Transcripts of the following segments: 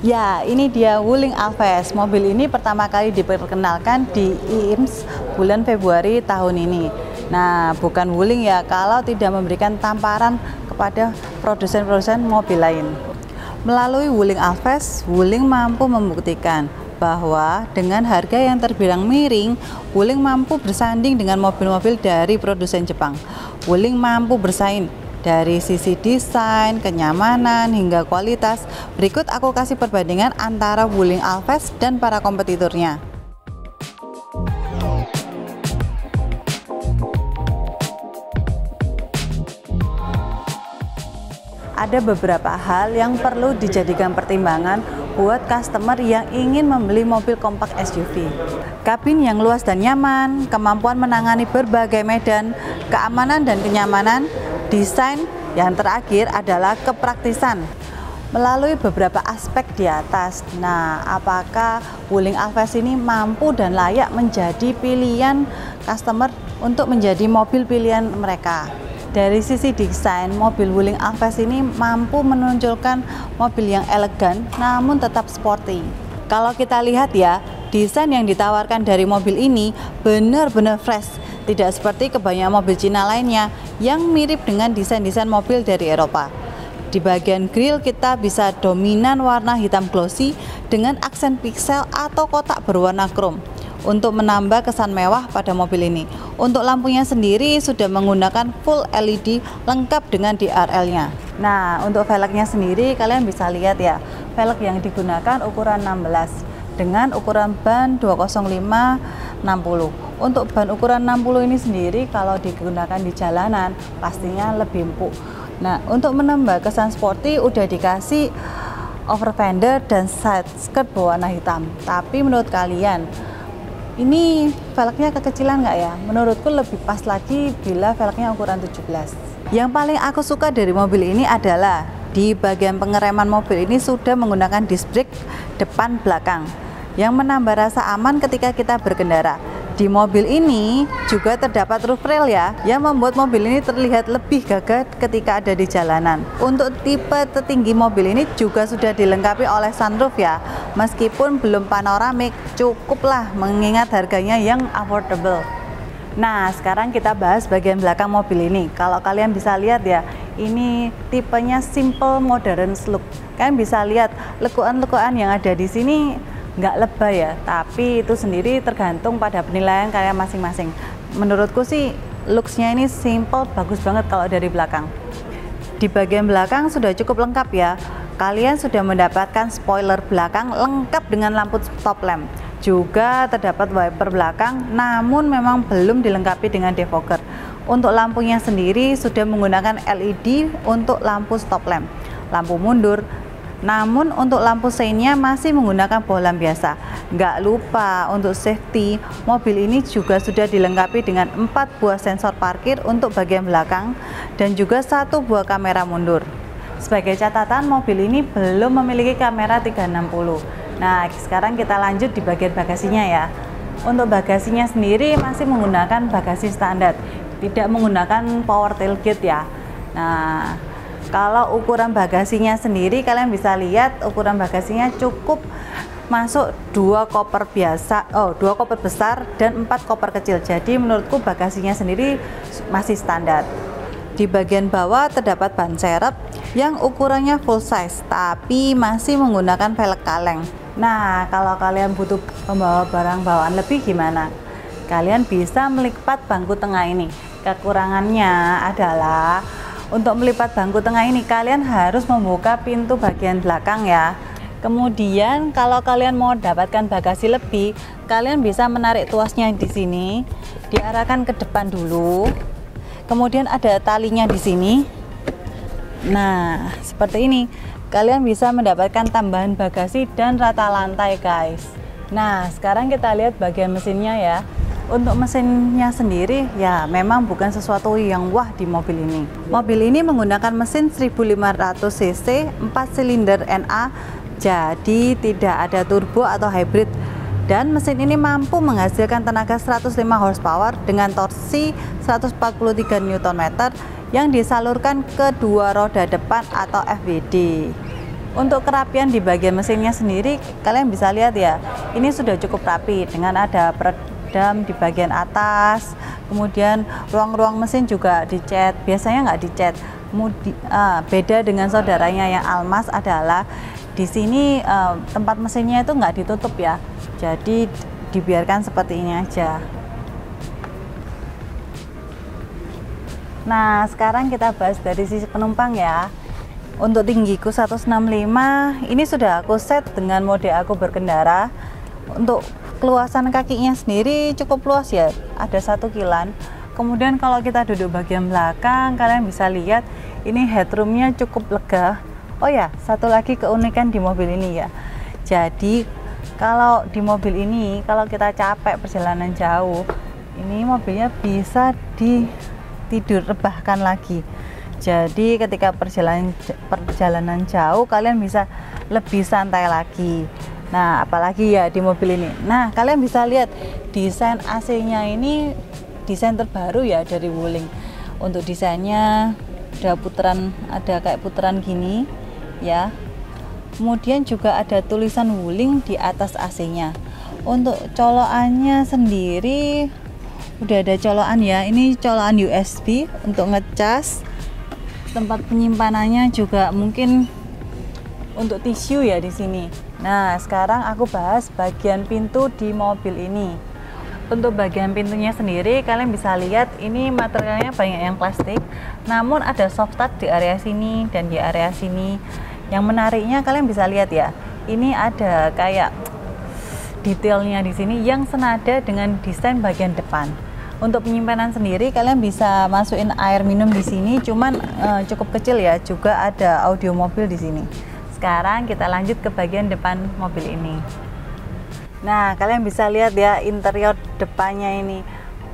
Ya, ini dia Wuling Alves. Mobil ini pertama kali diperkenalkan di IIMS bulan Februari tahun ini. Nah, bukan Wuling ya kalau tidak memberikan tamparan kepada produsen-produsen mobil lain. Melalui Wuling Alves, Wuling mampu membuktikan bahwa dengan harga yang terbilang miring, Wuling mampu bersanding dengan mobil-mobil dari produsen Jepang. Wuling mampu bersaing dari sisi desain, kenyamanan, hingga kualitas. Berikut aku kasih perbandingan antara Wuling Alves dan para kompetitornya. Ada beberapa hal yang perlu dijadikan pertimbangan buat customer yang ingin membeli mobil kompak SUV. Kabin yang luas dan nyaman, kemampuan menangani berbagai medan, keamanan dan kenyamanan, desain, yang terakhir adalah kepraktisan. Melalui beberapa aspek di atas, nah apakah Wuling Alves ini mampu dan layak menjadi pilihan customer untuk menjadi mobil pilihan mereka? Dari sisi desain, mobil Wuling Alves ini mampu menonjolkan mobil yang elegan namun tetap sporty. Kalau kita lihat ya, desain yang ditawarkan dari mobil ini benar-benar fresh. Tidak seperti kebanyakan mobil Cina lainnya yang mirip dengan desain-desain mobil dari Eropa. Di bagian grill kita bisa dominan warna hitam glossy dengan aksen pixel atau kotak berwarna krom untuk menambah kesan mewah pada mobil ini. Untuk lampunya sendiri sudah menggunakan full LED lengkap dengan DRL-nya. Nah, untuk velgnya sendiri kalian bisa lihat ya, velg yang digunakan ukuran 16 dengan ukuran ban 205/60. Untuk ban ukuran 60 ini sendiri kalau digunakan di jalanan pastinya lebih empuk. Nah, untuk menambah kesan sporty udah dikasih over fender dan side skirt berwarna hitam. Tapi menurut kalian ini velgnya kekecilan nggak ya? Menurutku lebih pas lagi bila velgnya ukuran 17. Yang paling aku suka dari mobil ini adalah di bagian pengereman mobil ini sudah menggunakan disc brake depan belakang yang menambah rasa aman ketika kita berkendara. Di mobil ini juga terdapat roof rail ya, yang membuat mobil ini terlihat lebih gagah ketika ada di jalanan. Untuk tipe tertinggi mobil ini juga sudah dilengkapi oleh sunroof ya, meskipun belum panoramik, cukuplah mengingat harganya yang affordable. Nah, sekarang kita bahas bagian belakang mobil ini. Kalau kalian bisa lihat ya, ini tipenya simple modern look. Kalian bisa lihat lekuan-lekuan yang ada di sini nggak lebay ya, tapi itu sendiri tergantung pada penilaian kalian masing-masing. Menurutku sih looksnya ini simple, bagus banget kalau dari belakang. Di bagian belakang sudah cukup lengkap ya. Kalian sudah mendapatkan spoiler belakang lengkap dengan lampu stop lamp. Juga terdapat wiper belakang, namun memang belum dilengkapi dengan defogger. Untuk lampunya sendiri sudah menggunakan LED untuk lampu stop lamp, lampu mundur. Namun untuk lampu seinnya masih menggunakan bohlam biasa. Nggak lupa untuk safety, mobil ini juga sudah dilengkapi dengan 4 buah sensor parkir untuk bagian belakang dan juga 1 buah kamera mundur. Sebagai catatan, mobil ini belum memiliki kamera 360. Nah, sekarang kita lanjut di bagian bagasinya ya. Untuk bagasinya sendiri masih menggunakan bagasi standar, tidak menggunakan power tailgate ya. Nah, kalau ukuran bagasinya sendiri kalian bisa lihat ukuran bagasinya cukup masuk 2 koper biasa, 2 koper besar dan 4 koper kecil. Jadi menurutku bagasinya sendiri masih standar. Di bagian bawah terdapat ban serep yang ukurannya full size tapi masih menggunakan velg kaleng. Nah, kalau kalian butuh pembawa barang bawaan lebih gimana? Kalian bisa melipat bangku tengah ini. Kekurangannya adalah untuk melipat bangku tengah ini kalian harus membuka pintu bagian belakang ya. Kemudian kalau kalian mau dapatkan bagasi lebih, kalian bisa menarik tuasnya di sini, diarahkan ke depan dulu. Kemudian ada talinya di sini. Nah, seperti ini. Kalian bisa mendapatkan tambahan bagasi dan rata lantai, guys. Nah, sekarang kita lihat bagian mesinnya ya. Untuk mesinnya sendiri ya memang bukan sesuatu yang wah di mobil ini. Mobil ini menggunakan mesin 1500 cc 4 silinder NA, jadi tidak ada turbo atau hybrid. Dan mesin ini mampu menghasilkan tenaga 105 horsepower dengan torsi 143 Nm yang disalurkan ke 2 roda depan atau FWD. Untuk kerapian di bagian mesinnya sendiri, kalian bisa lihat ya, ini sudah cukup rapi dengan ada peredam di bagian atas. Kemudian ruang-ruang mesin juga dicat, biasanya nggak dicat. Beda dengan saudaranya yang Almas adalah di sini tempat mesinnya itu nggak ditutup ya, jadi dibiarkan seperti ini aja. Nah, sekarang kita bahas dari sisi penumpang ya. Untuk tinggiku 165, ini sudah aku set dengan mode aku berkendara. Untuk keluasan kakinya sendiri cukup luas ya, ada 1 kilan. Kemudian kalau kita duduk bagian belakang, kalian bisa lihat ini headroomnya cukup lega. Oh ya, satu lagi keunikan di mobil ini ya. Jadi kalau di mobil ini, kalau kita capek perjalanan jauh, ini mobilnya bisa tidur rebahkan lagi. Jadi ketika perjalanan jauh, kalian bisa lebih santai lagi. Nah, apalagi ya di mobil ini. Nah, kalian bisa lihat desain AC-nya ini desain terbaru ya dari Wuling. Untuk desainnya ada kayak putaran gini ya. Kemudian juga ada tulisan Wuling di atas AC-nya. Untuk colokannya sendiri udah ada colokan ya. Ini colokan USB untuk ngecas. Tempat penyimpanannya juga mungkin untuk tisu ya di sini. Nah, sekarang aku bahas bagian pintu di mobil ini. Untuk bagian pintunya sendiri, kalian bisa lihat ini materialnya banyak yang plastik, namun ada soft touch di area sini dan di area sini. Yang menariknya kalian bisa lihat ya, ini ada kayak detailnya di sini yang senada dengan desain bagian depan. Untuk penyimpanan sendiri, kalian bisa masukin air minum di sini, cuman cukup kecil ya. Juga ada audio mobil di sini. Sekarang kita lanjut ke bagian depan mobil ini. Nah, kalian bisa lihat ya interior depannya ini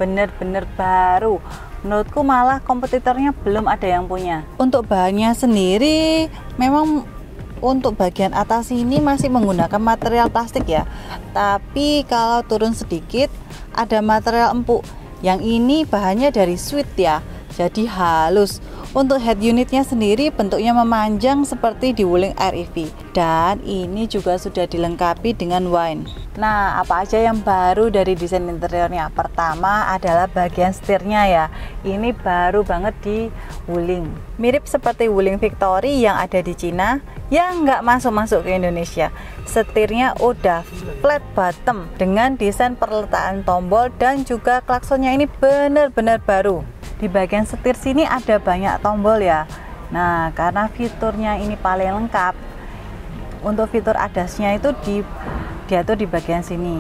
bener-bener baru. Menurutku malah kompetitornya belum ada yang punya. Untuk bahannya sendiri, memang untuk bagian atas ini masih menggunakan material plastik ya. Tapi kalau turun sedikit, ada material empuk. Yang ini bahannya dari Swiss ya, jadi halus. Untuk head unitnya sendiri bentuknya memanjang seperti di Wuling Air-EV. Dan ini juga sudah dilengkapi dengan wine. Nah, apa aja yang baru dari desain interiornya? Pertama adalah bagian setirnya ya. Ini baru banget di Wuling. Mirip seperti Wuling Victory yang ada di Cina, yang nggak masuk-masuk ke Indonesia. Setirnya udah flat bottom dengan desain perletaan tombol dan juga klaksonnya ini benar-benar baru. Di bagian setir sini ada banyak tombol ya. Nah, karena fiturnya ini paling lengkap, untuk fitur ADAS-nya itu diatur di bagian sini.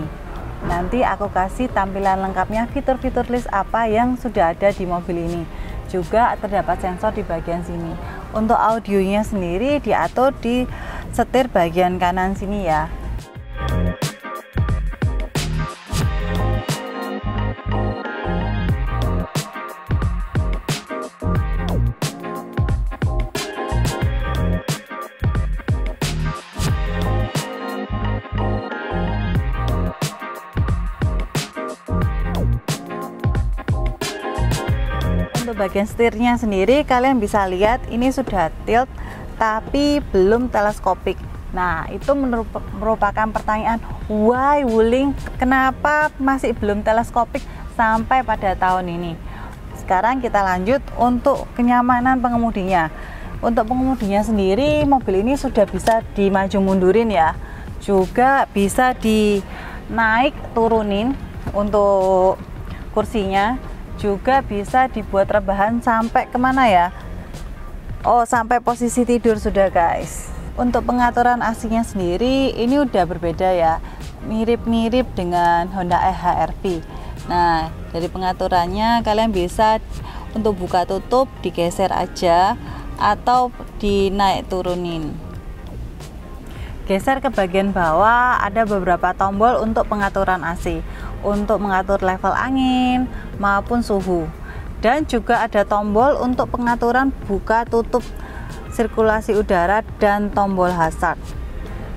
Nanti aku kasih tampilan lengkapnya fitur-fitur list apa yang sudah ada di mobil ini. Juga terdapat sensor di bagian sini. Untuk audionya sendiri diatur di setir bagian kanan sini ya. Untuk bagian setirnya sendiri kalian bisa lihat ini sudah tilt tapi belum teleskopik. Nah, itu merupakan pertanyaan, why Wuling kenapa masih belum teleskopik sampai pada tahun ini. Sekarang kita lanjut untuk kenyamanan pengemudinya. Untuk pengemudinya sendiri, mobil ini sudah bisa dimaju mundurin ya, juga bisa dinaik turunin untuk kursinya, juga bisa dibuat rebahan sampai kemana ya. Oh, sampai posisi tidur sudah guys. Untuk pengaturan AC-nya sendiri ini udah berbeda ya, mirip-mirip dengan Honda HR-V. Nah, dari pengaturannya kalian bisa untuk buka tutup digeser aja atau dinaik turunin. Geser ke bagian bawah, ada beberapa tombol untuk pengaturan AC, untuk mengatur level angin maupun suhu, dan juga ada tombol untuk pengaturan buka tutup sirkulasi udara dan tombol hazard.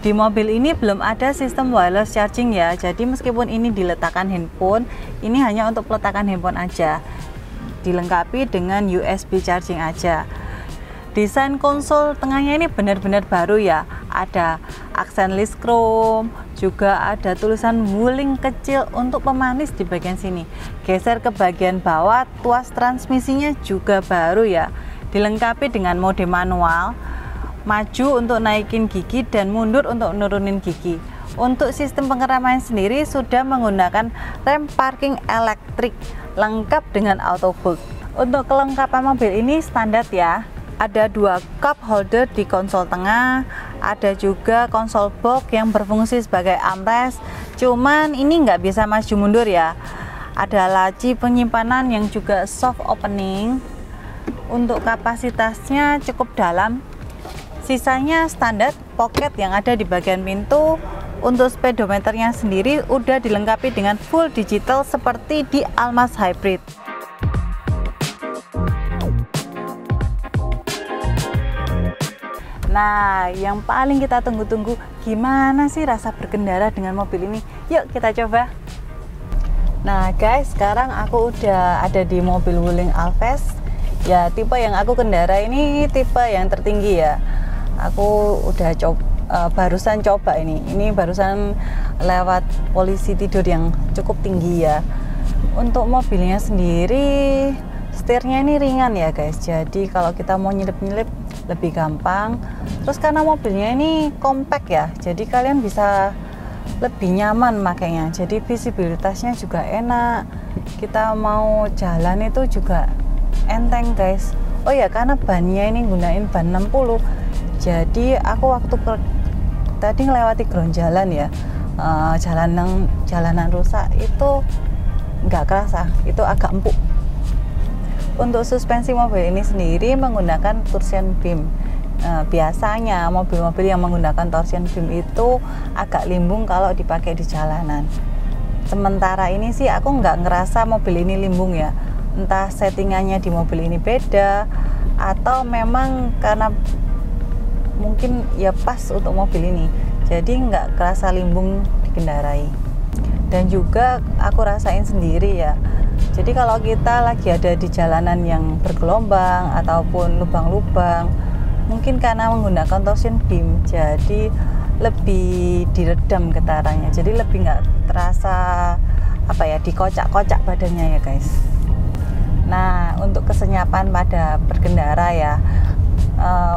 Di mobil ini belum ada sistem wireless charging ya, jadi meskipun ini diletakkan handphone, ini hanya untuk peletakan handphone aja, dilengkapi dengan USB charging aja. Desain konsol tengahnya ini benar-benar baru ya, ada aksen list chrome, juga ada tulisan Wuling kecil untuk pemanis di bagian sini. Geser ke bagian bawah, tuas transmisinya juga baru ya, dilengkapi dengan mode manual, maju untuk naikin gigi dan mundur untuk nurunin gigi. Untuk sistem pengereman sendiri sudah menggunakan rem parking elektrik lengkap dengan auto boot. Untuk kelengkapan mobil ini standar ya, ada 2 cup holder di konsol tengah, ada juga konsol box yang berfungsi sebagai armrest, cuman ini nggak bisa maju mundur ya. Ada laci penyimpanan yang juga soft opening. Untuk kapasitasnya cukup dalam, sisanya standar pocket yang ada di bagian pintu. Untuk speedometernya sendiri udah dilengkapi dengan full digital seperti di Almas Hybrid. Nah, yang paling kita tunggu-tunggu, gimana sih rasa berkendara dengan mobil ini? Yuk kita coba. Nah guys, sekarang aku udah ada di mobil Wuling Alphaz. Ya, tipe yang aku kendara ini tipe yang tertinggi ya. Aku udah barusan coba ini barusan lewat polisi tidur yang cukup tinggi ya. Untuk mobilnya sendiri, setirnya ini ringan ya guys, jadi kalau kita mau nyelip-nyelip lebih gampang. Terus karena mobilnya ini compact ya, jadi kalian bisa lebih nyaman makanya, jadi visibilitasnya juga enak, kita mau jalan itu juga enteng guys. Oh ya, karena bannya ini gunain ban 60, jadi aku waktu tadi ngelewati ground jalan ya, jalanan rusak itu nggak kerasa, itu agak empuk. Untuk suspensi mobil ini sendiri menggunakan torsion beam. Biasanya mobil-mobil yang menggunakan torsion beam itu agak limbung kalau dipakai di jalanan. Sementara ini sih aku nggak ngerasa mobil ini limbung ya, entah settingannya di mobil ini beda atau memang karena mungkin ya pas untuk mobil ini, jadi nggak kerasa limbung dikendarai. Dan juga aku rasain sendiri ya, jadi kalau kita lagi ada di jalanan yang bergelombang ataupun lubang-lubang, mungkin karena menggunakan torsion beam jadi lebih diredam getarannya, jadi lebih nggak terasa apa ya, dikocak-kocak badannya ya guys. Nah, untuk kesenyapan pada berkendara ya,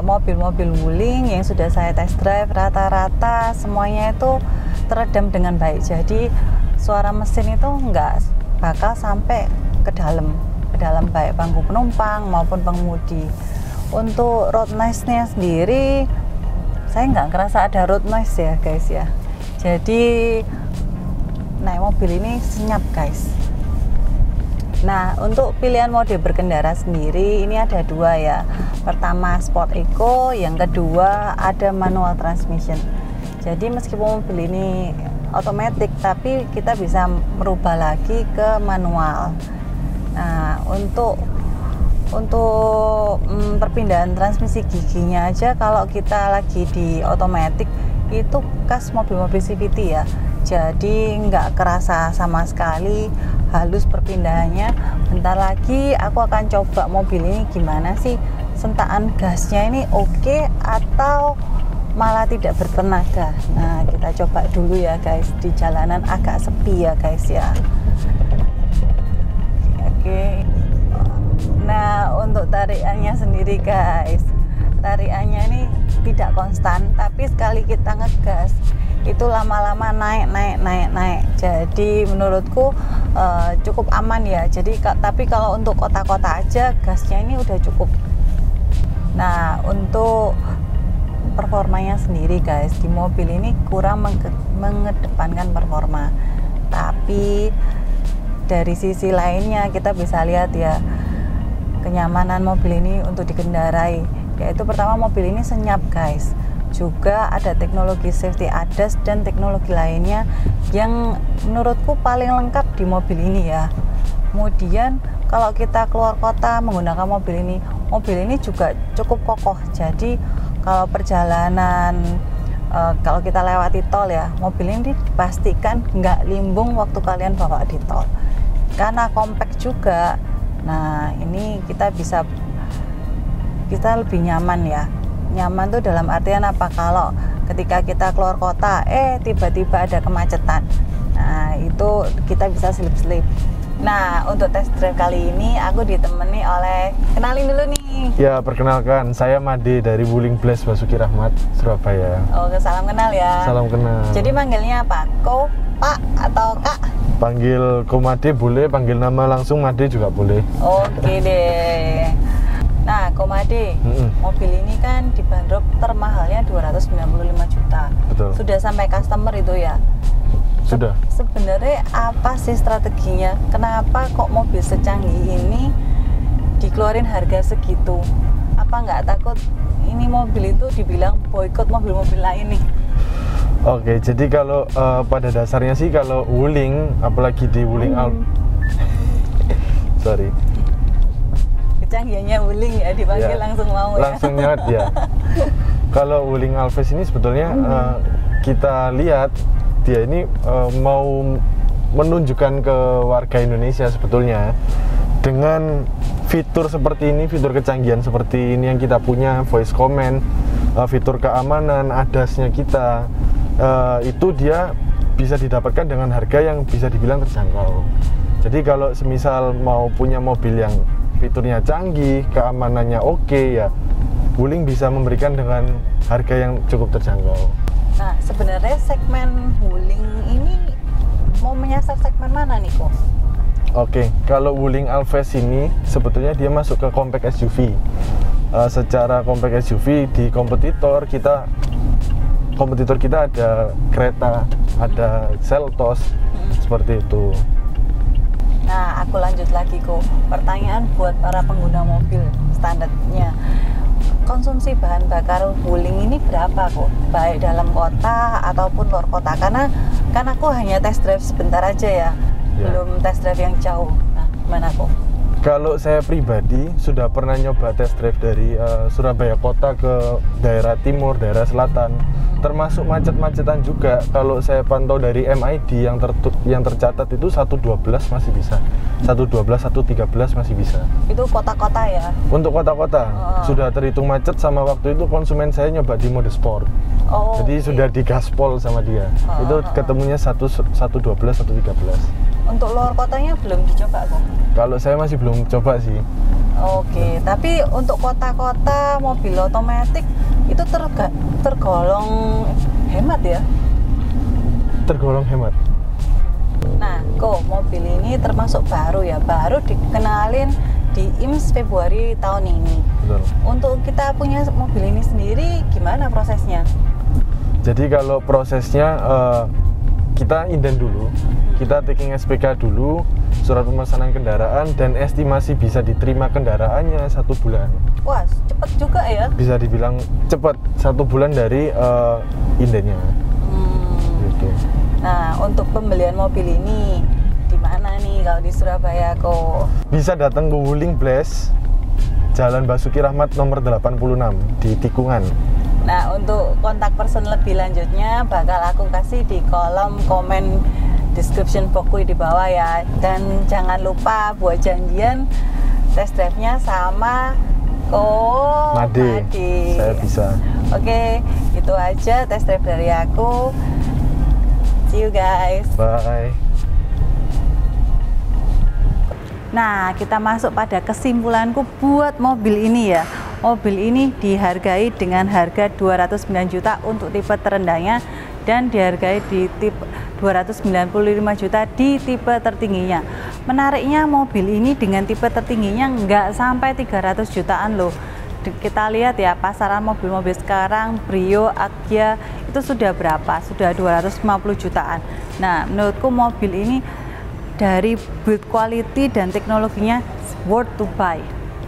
mobil-mobil Wuling yang sudah saya test drive rata-rata semuanya itu teredam dengan baik, jadi suara mesin itu nggak bakal sampai ke dalam baik bangku penumpang maupun pengemudi. Untuk road noise-nya sendiri saya nggak ngerasa ada road noise ya guys ya, jadi naik mobil ini senyap guys. Nah, untuk pilihan mode berkendara sendiri ini ada 2 ya. Pertama Sport Eco, yang kedua ada manual transmission. Jadi meskipun mobil ini otomatis, tapi kita bisa merubah lagi ke manual. Nah, untuk perpindahan transmisi giginya aja kalau kita lagi di otomatis itu khas mobil-mobil CVT ya. Jadi nggak kerasa sama sekali, halus perpindahannya. Bentar lagi aku akan coba mobil ini gimana sih, sentakan gasnya ini oke atau malah tidak bertenaga. Nah, kita coba dulu ya guys, di jalanan agak sepi ya guys ya. Oke. Nah, untuk tarikannya sendiri guys, tarikannya ini tidak konstan, tapi sekali kita ngegas itu lama-lama naik. Jadi menurutku cukup aman ya. Jadi tapi kalau untuk kota-kota aja gasnya ini udah cukup. Nah, untuk performanya sendiri guys, di mobil ini kurang mengedepankan performa, tapi dari sisi lainnya kita bisa lihat ya kenyamanan mobil ini untuk dikendarai, yaitu pertama mobil ini senyap guys, juga ada teknologi safety ADAS dan teknologi lainnya yang menurutku paling lengkap di mobil ini ya. Kemudian kalau kita keluar kota menggunakan mobil ini juga cukup kokoh, jadi kalau perjalanan kalau kita lewati tol ya, mobil ini dipastikan nggak limbung waktu kalian bawa di tol karena compact juga. Nah, ini kita lebih nyaman ya. Nyaman tuh dalam artian apa? Kalau ketika kita keluar kota, tiba-tiba ada kemacetan. Nah, itu kita bisa selip-selip. Nah, untuk test drive kali ini aku ditemani oleh, kenalin dulu nih. Ya, perkenalkan, saya Made dari Wuling Blast Basuki Rahmat, Surabaya. Oke, salam kenal ya. Salam kenal. Jadi manggilnya apa? Ko, Pak, atau Kak? Panggil Ko Made boleh, panggil nama langsung Made juga boleh. Oke deh. Nah, Ko Made, mobil ini kan dibanderol termahalnya 295 juta. Betul. Sudah sampai customer itu ya? Sudah. Sebenarnya apa sih strateginya? Kenapa kok mobil secanggih ini dikeluarin harga segitu? Apa nggak takut ini mobil itu dibilang boykot mobil-mobil lain nih? Oke, jadi kalau pada dasarnya sih kalau Wuling, apalagi di Wuling sorry. Kecanggihannya Wuling ya, dipanggil langsung mau ya? Langsung nyaut ya. Kalau Wuling Alphas ini sebetulnya kita lihat dia ini mau menunjukkan ke warga Indonesia sebetulnya dengan fitur seperti ini, fitur kecanggihan seperti ini yang kita punya, voice comment, fitur keamanan, ADAS-nya kita, itu dia bisa didapatkan dengan harga yang bisa dibilang terjangkau. Jadi kalau semisal mau punya mobil yang fiturnya canggih, keamanannya oke, ya Wuling bisa memberikan dengan harga yang cukup terjangkau. Nah, sebenarnya segmen Wuling ini mau menyasar segmen mana nih kok? Oke, kalau Wuling Alphas ini sebetulnya dia masuk ke compact SUV. Secara compact SUV di kompetitor kita ada Creta, ada Seltos, seperti itu. Nah, aku lanjut lagi kok. Pertanyaan buat para pengguna mobil standarnya. Konsumsi bahan bakar Wuling ini berapa kok? Baik dalam kota ataupun luar kota? Karena kan aku hanya test drive sebentar aja ya, belum test drive yang jauh. Nah, gimana kok? Kalau saya pribadi sudah pernah nyoba test drive dari Surabaya kota ke daerah timur, daerah selatan, termasuk macet-macetan juga. Kalau saya pantau dari MID yang tercatat itu 112 masih bisa, 112, 113 masih bisa. Itu kota-kota ya? Untuk kota-kota sudah terhitung macet. Sama waktu itu konsumen saya nyoba di mode sport. Jadi sudah digaspol sama dia. Itu ketemunya 112, 113. Untuk luar kotanya belum dicoba kok? Kalau saya masih belum coba sih. Oke, tapi untuk kota-kota mobil otomatis itu tergolong hemat ya? Tergolong hemat. Nah, kok mobil ini termasuk baru ya? Baru dikenalin di IMS Februari tahun ini. Betul. Untuk kita punya mobil ini sendiri, gimana prosesnya? Jadi kalau prosesnya kita inden dulu, kita taking SPK dulu, surat pemesanan kendaraan, dan estimasi bisa diterima kendaraannya 1 bulan. Wah, cepet juga ya? Bisa dibilang cepat, 1 bulan dari indennya. Gitu. Nah, untuk pembelian mobil ini di mana nih kalau di Surabaya kok? Bisa datang ke Wuling Blast, Jalan Basuki Rahmat nomor 86 di Tikungan. Nah, untuk kontak person lebih lanjutnya bakal aku kasih di kolom komen description box di bawah ya. Dan jangan lupa buat janjian test drive-nya sama Ko Made. Saya bisa. Oke, itu aja test drive dari aku. See you guys. Bye. Nah, kita masuk pada kesimpulanku buat mobil ini ya. Mobil ini dihargai dengan harga 209 juta untuk tipe terendahnya dan dihargai di tipe 295 juta di tipe tertingginya. Menariknya mobil ini dengan tipe tertingginya nggak sampai 300 jutaan loh. Kita lihat ya pasaran mobil-mobil sekarang, Brio, Agya itu sudah berapa? Sudah 250 jutaan. Nah, menurutku mobil ini dari build quality dan teknologinya worth to buy.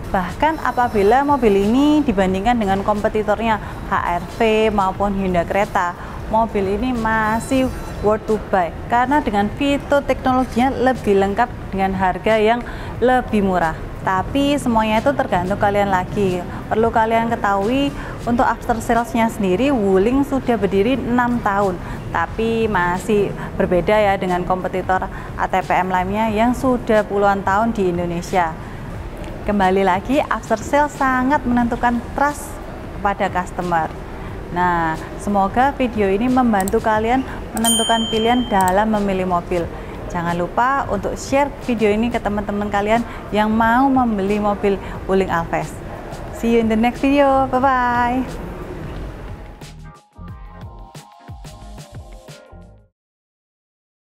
Bahkan apabila mobil ini dibandingkan dengan kompetitornya HR-V maupun Hyundai Creta, mobil ini masih worth to buy karena dengan fitur teknologinya lebih lengkap dengan harga yang lebih murah. Tapi semuanya itu tergantung kalian lagi. Perlu kalian ketahui untuk after sales-nya sendiri Wuling sudah berdiri 6 tahun, tapi masih berbeda ya dengan kompetitor ATPM lainnya yang sudah puluhan tahun di Indonesia. Kembali lagi, after sales sangat menentukan trust kepada customer. Nah, semoga video ini membantu kalian menentukan pilihan dalam memilih mobil. Jangan lupa untuk share video ini ke teman-teman kalian yang mau membeli mobil Wuling Alves. See you in the next video. Bye-bye.